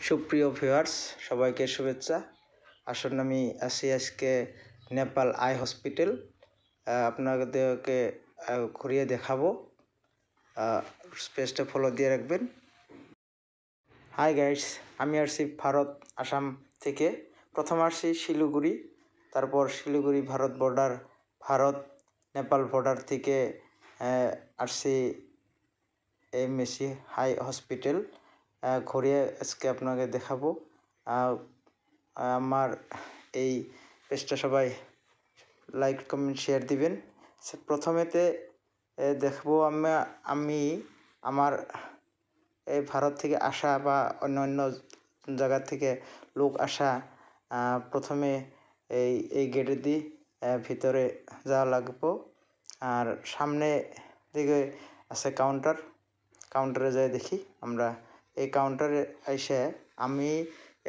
সুপ্রিয় ভিউয়ার্স, সবাইকে শুভেচ্ছা। আসুন আমি আছি আজকে নেপাল আই হসপিটাল। আপনাদেরকে ঘুরিয়ে দেখাবো। স্পেসটা ফলো দিয়ে রাখবেন। হাই গাইস, আমি আসছি ভারত আসাম থেকে। প্রথম আসছি শিলিগুড়ি, তারপর শিলিগুড়ি ভারত নেপাল বর্ডার থেকে আসছি এমএসি হাই হসপিটাল। ঘুরিয়ে আজকে আপনাকে দেখাবো। আমার এই পেজটা সবাই লাইক কমেন্ট শেয়ার দিবেন। প্রথমেতে দেখবো আমি আমার এই ভারত থেকে আসা বা অন্য জায়গা থেকে লোক আসা। প্রথমে এই গেটের দিয়ে ভিতরে যাওয়া লাগবো। আর সামনে দিকে আছে কাউন্টারে যাই দেখি আমরা। এই কাউন্টারে এসে আমি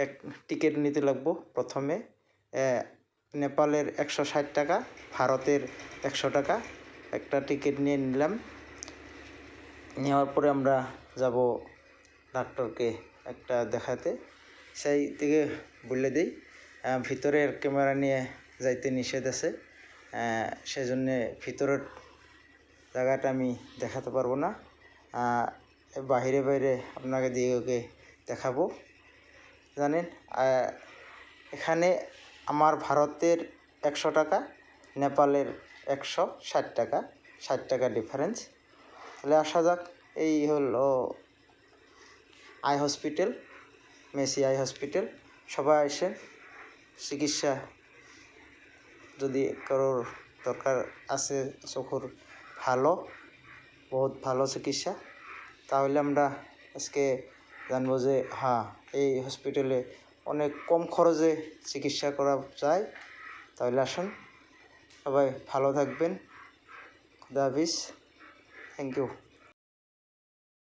এক টিকিট নিতে লাগবো। প্রথমে নেপালের 160 টাকা, ভারতের 100 টাকা একটা টিকিট নিয়ে নিলাম। নেওয়ার পরে আমরা যাব ডাক্তারকে একটা দেখাতে। সেই দিকে বলে দিই, ভিতরের ক্যামেরা নিয়ে যাইতে নিষেধ আছে। সেজন্যে ভিতরের জায়গাটা আমি দেখাতে পারবো না। বাইরে আপনাকে দিয়ে দেখাবো। জানেন, এখানে আমার ভারতের 100 টাকা, নেপালের 160 টাকা, 60 টাকা ডিফারেন্স। তাহলে আসা যাক। এই হলো eye hospital, Messi eye hospital. সবাই আসেন। চিকিৎসা যদি কারোর দরকার আছে চোখের, বহুত ভালো চিকিৎসা, তাহলে আমরা আজকে জানবো যে এই হসপিটালে অনেক কম খরচে চিকিৎসা করা যায়। তাহলে আসুন, সবাই ভালো থাকবেন। খুদা হাফেজ। Thank you.